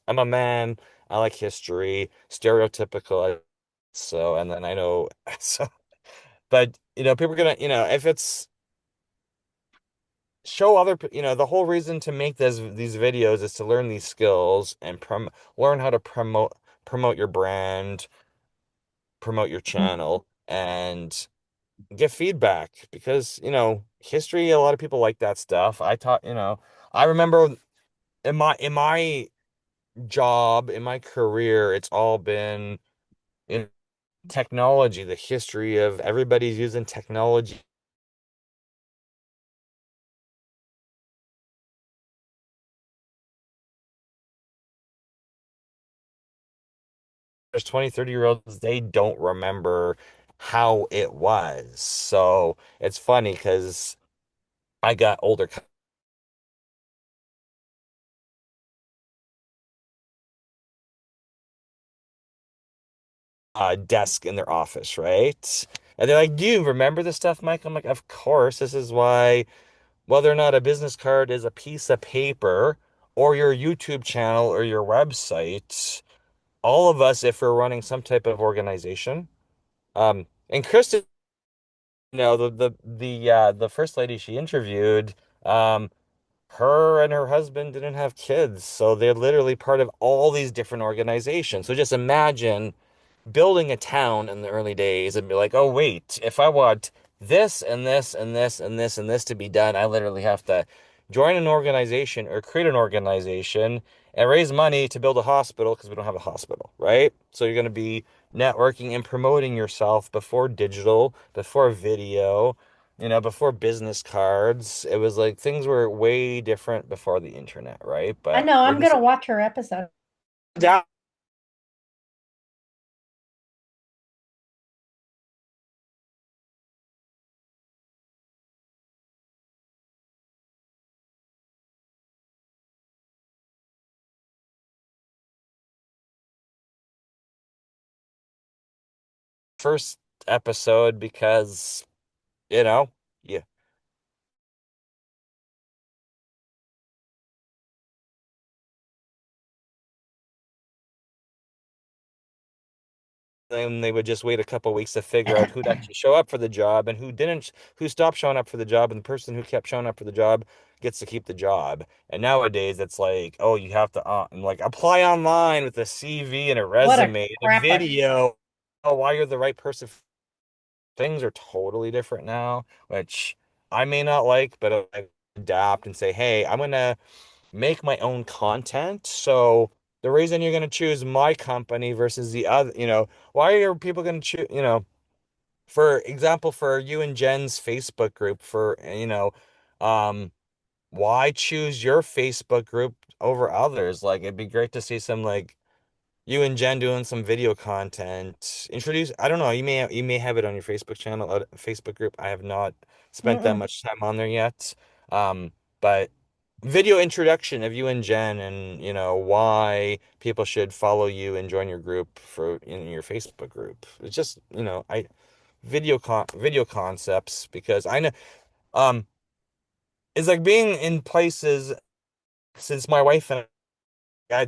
I'm a man, I like history, stereotypical, so, and then I know so, but people are gonna if it's show the whole reason to make these videos is to learn these skills and learn how to promote your brand, promote your channel, and get feedback, because history, a lot of people like that stuff. I remember in my job, in my career, it's all been in technology, the history of everybody's using technology. There's 20, 30-year-olds, they don't remember how it was. So it's funny because I got older desk in their office, right? And they're like, "Do you remember this stuff, Mike?" I'm like, "Of course. This is why, whether or not a business card is a piece of paper or your YouTube channel or your website, all of us, if we're running some type of organization, and Kristen, the first lady she interviewed, um, her and her husband didn't have kids, so they're literally part of all these different organizations. So just imagine building a town in the early days and be like, oh, wait, if I want this and this and this and this and this to be done, I literally have to join an organization or create an organization and raise money to build a hospital, because we don't have a hospital, right? So you're going to be networking and promoting yourself before digital, before video, before business cards. It was like things were way different before the internet, right? I But know we're I'm just gonna watch her episode. down. First episode because, yeah, then they would just wait a couple weeks to figure out who'd actually show up for the job and who didn't, who stopped showing up for the job, and the person who kept showing up for the job gets to keep the job. And nowadays it's like, oh, you have to and like apply online with a CV and a What a resume and a crap! video. Oh, why you're the right person. Things are totally different now, which I may not like, but I adapt and say, hey, I'm gonna make my own content. So the reason you're going to choose my company versus the other, why are people going to choose, for example, for you and Jen's Facebook group, um, why choose your Facebook group over others? Like, it'd be great to see some, like, you and Jen doing some video content. I don't know, you may have it on your Facebook channel, Facebook group. I have not spent that Mm-mm. much time on there yet. But video introduction of you and Jen, and why people should follow you and join your group for in your Facebook group. It's just, I video concepts, because I know it's like being in places, since my wife and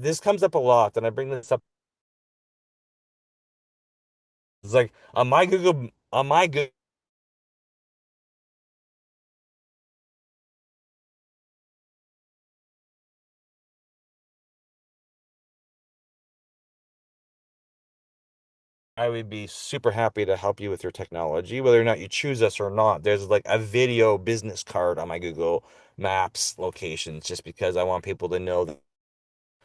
this comes up a lot, and I bring this up. It's like on my Google I would be super happy to help you with your technology, whether or not you choose us or not. There's like a video business card on my Google Maps locations just because I want people to know that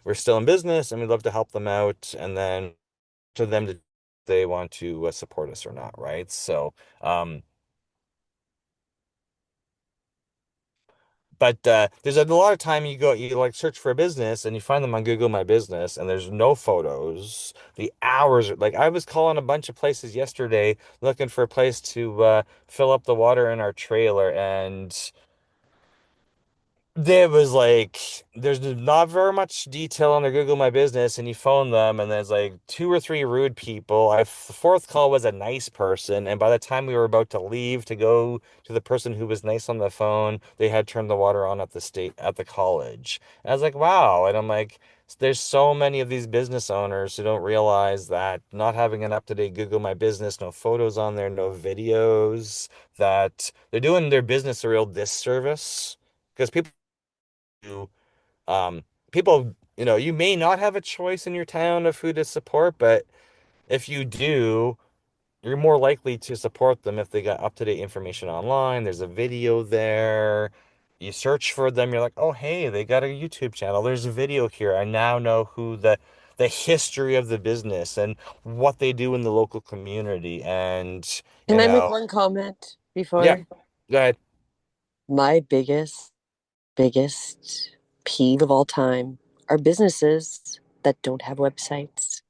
we're still in business and we'd love to help them out, and then to them to they want to support us or not, right? So, but there's a lot of time you like search for a business and you find them on Google My Business and there's no photos. The hours like I was calling a bunch of places yesterday looking for a place to fill up the water in our trailer, and there was like, there's not very much detail on their Google My Business, and you phone them, and there's like two or three rude people. The fourth call was a nice person, and by the time we were about to leave to go to the person who was nice on the phone, they had turned the water on at the college. And I was like, wow. And I'm like, there's so many of these business owners who don't realize that not having an up-to-date Google My Business, no photos on there, no videos, that they're doing their business a real disservice. Because you um people, you may not have a choice in your town of who to support, but if you do, you're more likely to support them if they got up-to-date information online. There's a video there. You search for them, you're like, oh hey, they got a YouTube channel. There's a video here. I now know who the history of the business and what they do in the local community. And Can I make one comment yeah, before? go ahead. My biggest peeve of all time are businesses that don't have websites.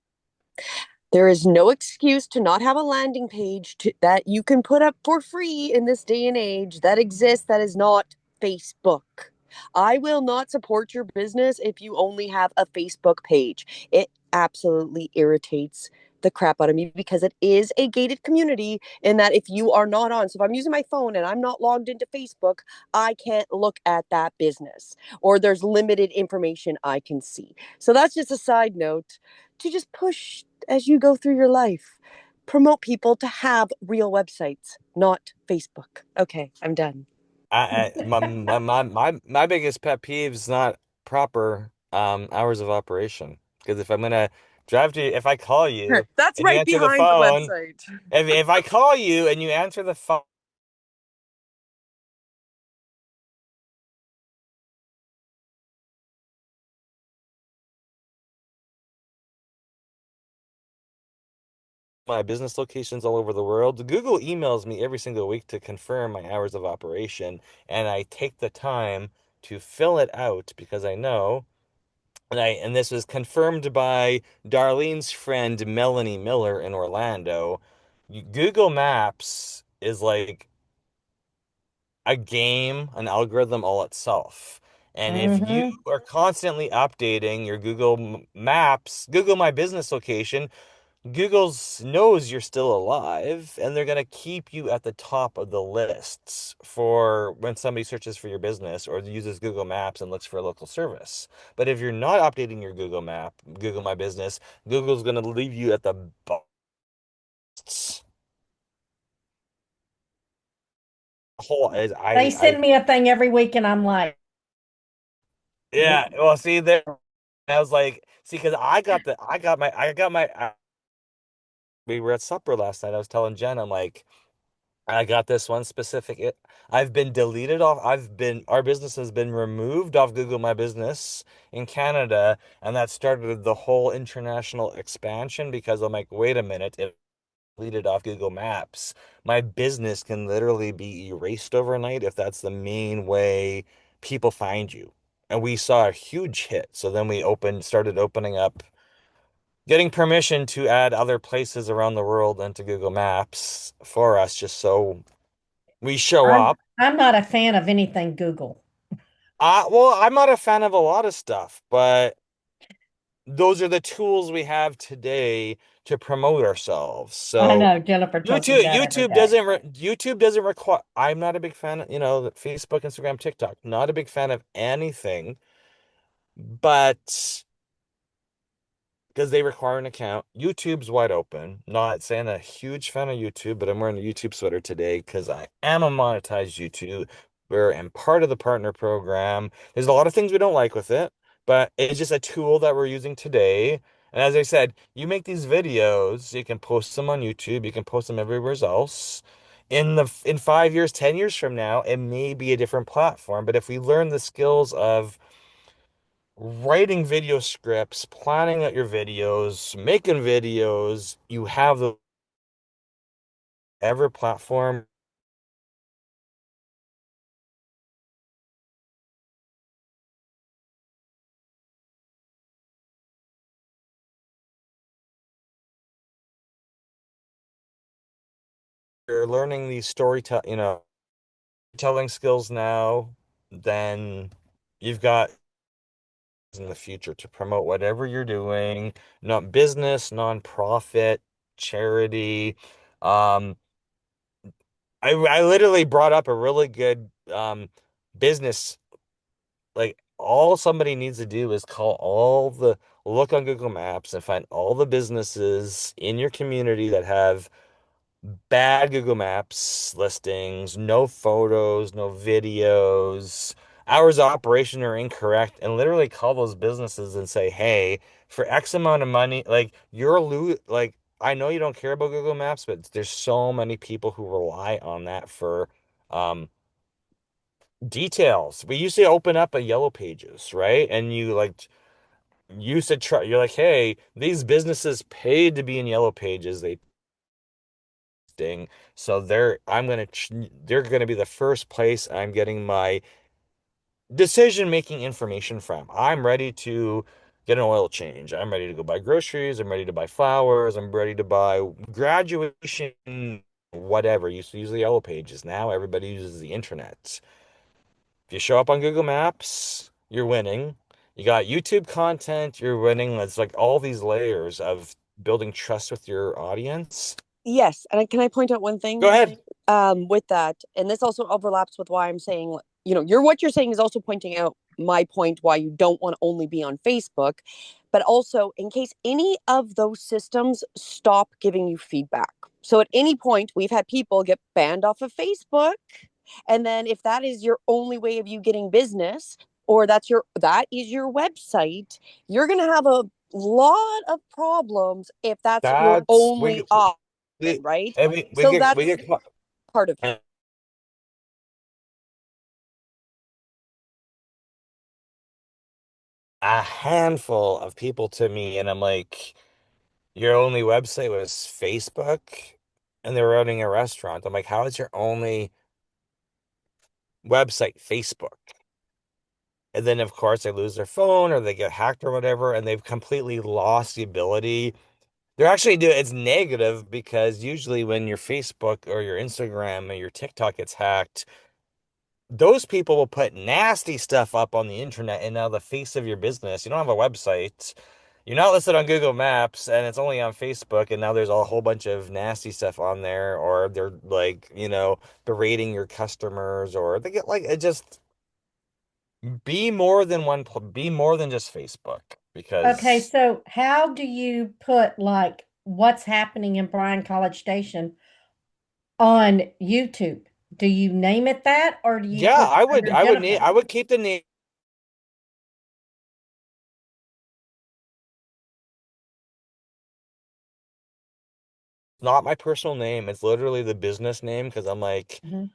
There is no excuse to not have a landing page that you can put up for free in this day and age that exists that is not Facebook. I will not support your business if you only have a Facebook page. It absolutely irritates the crap out of me because it is a gated community in that if you are not on, so if I'm using my phone and I'm not logged into Facebook, I can't look at that business or there's limited information I can see. So that's just a side note to just push as you go through your life. Promote people to have real websites, not Facebook. Okay, I'm done. My biggest pet peeve is not proper hours of operation. Because if I'm gonna drive to if I call you That's and you right answer the behind the phone, website. if I call you and you answer the phone, my business locations all over the world, Google emails me every single week to confirm my hours of operation, and I take the time to fill it out because I know. And this was confirmed by Darlene's friend Melanie Miller in Orlando. Google Maps is like a game, an algorithm all itself. And if you Hmm. are constantly updating your Maps, Google My Business location, Google's knows you're still alive, and they're going to keep you at the top of the lists for when somebody searches for your business or uses Google Maps and looks for a local service. But if you're not updating your Google My Business, Google's going to leave you at the bottom. Whole is They send me a thing every week, and I'm like, yeah. Well, see there, I was like, see, because we were at supper last night. I was telling Jen, I'm like, I got this one specific. I've been deleted off. Our business has been removed off Google My Business in Canada, and that started the whole international expansion because I'm like, wait a minute, if deleted off Google Maps, my business can literally be erased overnight if that's the main way people find you. And we saw a huge hit. So then started opening up, getting permission to add other places around the world into Google Maps for us, just so we show I'm up. I'm not a fan of anything Google. Well, I'm not a fan of a lot of stuff, but those are the tools we have today to promote ourselves. I So know Jennifer tells me that every day. YouTube doesn't require. I'm not a big fan of, Facebook, Instagram, TikTok. Not a big fan of anything, but because they require an account. YouTube's wide open. Not saying a huge fan of YouTube, but I'm wearing a YouTube sweater today because I am a monetized YouTuber and part of the partner program. There's a lot of things we don't like with it, but it's just a tool that we're using today. And as I said, you make these videos, you can post them on YouTube, you can post them everywhere else. In 5 years, 10 years from now, it may be a different platform. But if we learn the skills of writing video scripts, planning out your videos, making videos, you have the ever platform. You're learning these telling skills now, then you've got in the future to promote whatever you're doing, not business, nonprofit, charity. Um, I literally brought up a really good business. Like all somebody needs to do is look on Google Maps and find all the businesses in your community that have bad Google Maps listings, no photos, no videos, hours of operation are incorrect, and literally call those businesses and say, hey, for X amount of money, like I know you don't care about Google Maps, but there's so many people who rely on that for um details. We used to open up a yellow pages, right? And you used to try, you're like, hey, these businesses paid to be in yellow pages. They thing. So they're gonna be the first place I'm getting my decision-making information from. I'm ready to get an oil change. I'm ready to go buy groceries. I'm ready to buy flowers. I'm ready to buy graduation, whatever. Used to use the yellow pages. Now everybody uses the internet. If you show up on Google Maps, you're winning. You got YouTube content, you're winning. It's like all these layers of building trust with your audience. Yes, and can I point out one Go thing ahead. with that? And this also overlaps with why I'm saying, what you're saying is also pointing out my point why you don't want to only be on Facebook, but also in case any of those systems stop giving you feedback. So at any point, we've had people get banned off of Facebook, and then if that is your only way of you getting business, or that is your website, you're going to have a lot of problems if that's your That's only option, right? we So get that's part of it. a handful of people to me, and I'm like, your only website was Facebook, and they're running a restaurant. I'm like, how is your only website Facebook? And then of course they lose their phone or they get hacked or whatever, and they've completely lost the ability. They're actually doing it's negative because usually when your Facebook or your Instagram or your TikTok gets hacked, those people will put nasty stuff up on the internet and now the face of your business. You don't have a website. You're not listed on Google Maps and it's only on Facebook and now there's a whole bunch of nasty stuff on there or they're like, berating your customers or they get like it just be more than just Facebook Okay, because so how do you put like what's happening in Bryan College Station on YouTube? Do you name it that or do you yeah, put I would keep the name not my personal name. It's literally the business name because I'm like Mhm.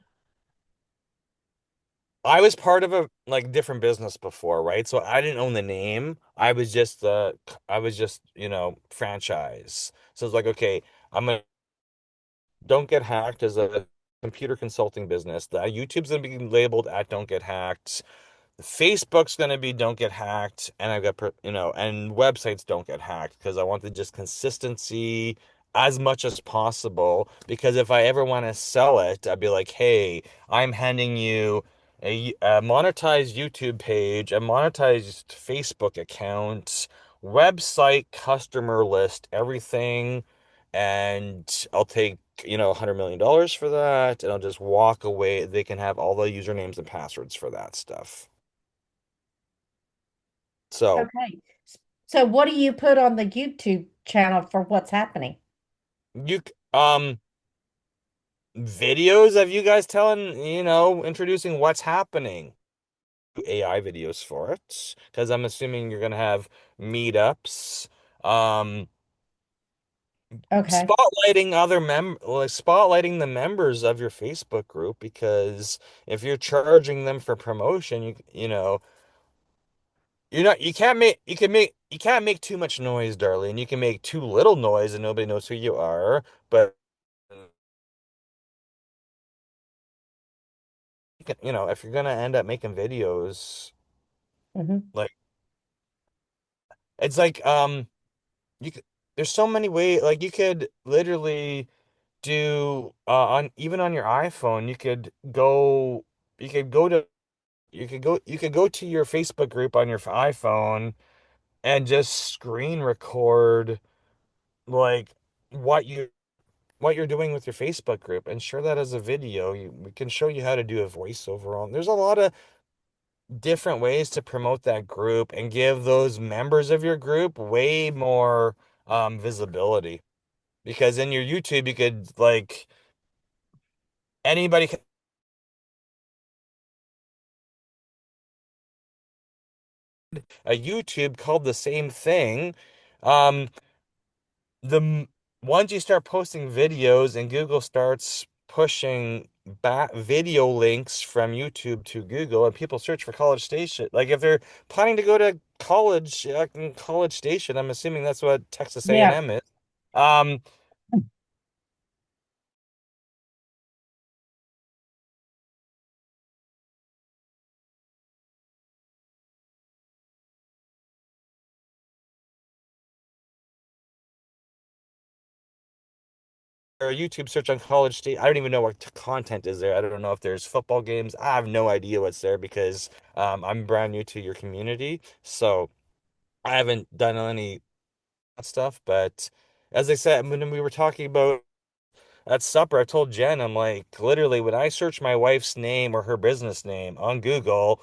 I was part of a like different business before, right? So I didn't own the name. I was just, franchise. So it's like, okay, I'm gonna don't get hacked as a computer consulting business. The YouTube's gonna be labeled at don't get hacked. Facebook's gonna be don't get hacked, and I've got and websites don't get hacked because I want the just consistency as much as possible. Because if I ever want to sell it, I'd be like, hey, I'm handing you a monetized YouTube page, a monetized Facebook account, website, customer list, everything, and I'll take $100 million for that, and I'll just walk away. They can have all the usernames and passwords for that stuff. So Okay. So what do you put on the YouTube channel for what's happening? you videos of you guys telling, introducing what's happening. AI videos for it because I'm assuming you're gonna have meetups. Um, Okay. spotlighting the members of your Facebook group, because if you're charging them for promotion, you can't make too much noise, darling. You can make too little noise and nobody knows who you are. But if you're gonna end up making videos, Hmm. like it's like you could, there's so many ways, like you could literally do on even on your iPhone, you could go to you could go to your Facebook group on your iPhone and just screen record like what you what you're doing with your Facebook group and share that as a video. We can show you how to do a voiceover on. There's a lot of different ways to promote that group and give those members of your group way more visibility. Because in your YouTube, you could like anybody can a YouTube called the same thing. Um, the once you start posting videos and Google starts pushing back video links from YouTube to Google and people search for College Station, like if they're planning to go to college, in College Station, I'm assuming that's what Texas Yeah. A&M is. Um, or a YouTube search on College State. I don't even know what content is there. I don't know if there's football games. I have no idea what's there because I'm brand new to your community, so I haven't done any stuff. But as I said, when we were talking about at supper, I told Jen, I'm like, literally, when I search my wife's name or her business name on Google,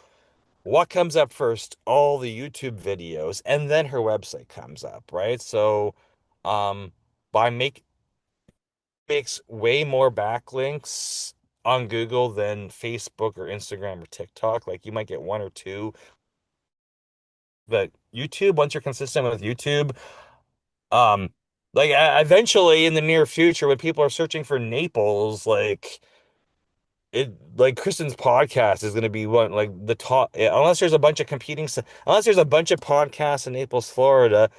what comes up first? All the YouTube videos, and then her website comes up, right? So, um, by make makes way more backlinks on Google than Facebook or Instagram or TikTok. Like you might get one or two, but YouTube, once you're consistent with YouTube, um, like eventually in the near future, when people are searching for Naples, like Kristen's podcast is going to be one like the top, unless there's a bunch of unless there's a bunch of podcasts in Naples, Florida.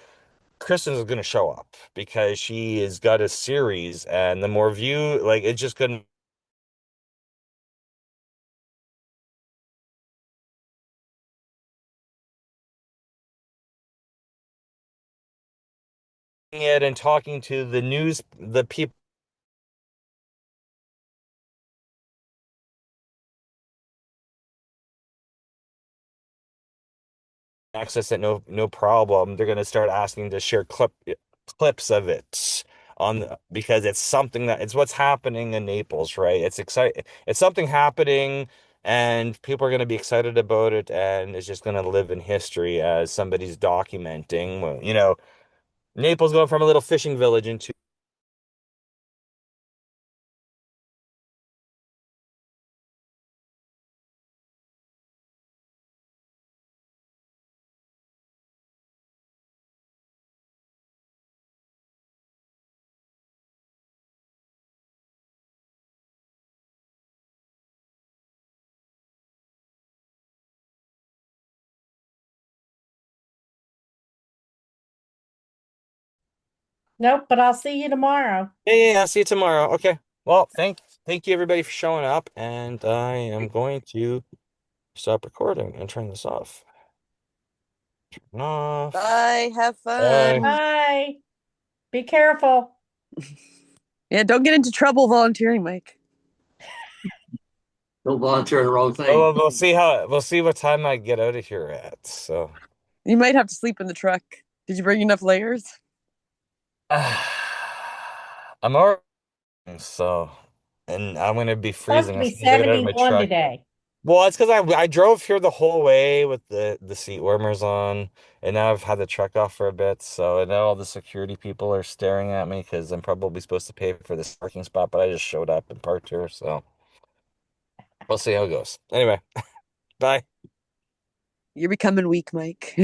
Kristen is going to show up because she has got a series, and the more view, like it's just going to it and talking to the people access it, no problem. They're gonna start asking to share clips of it because it's what's happening in Naples, right? It's something happening, and people are gonna be excited about it, and it's just gonna live in history as somebody's documenting. Well, Naples going from a little fishing village into Nope, but I'll see you tomorrow. yeah. I'll see you tomorrow. Okay. Well, thank you everybody for showing up, and I am going to stop recording and turn this off. Turn off. Bye. Have Bye. fun. Bye. Be careful. Yeah, don't get into trouble volunteering, Mike. Don't volunteer the wrong thing. Well, we'll see what time I get out of here at. So You might have to sleep in the truck. Did you bring enough layers? I'm already so, and I'm gonna be Supposed freezing to as be soon as I get out of my 71 truck. today. Well, it's because I drove here the whole way with the seat warmers on, and now I've had the truck off for a bit. So now all the security people are staring at me because I'm probably supposed to pay for this parking spot, but I just showed up and parked here. So we'll see how it goes. Anyway, bye. You're becoming weak, Mike.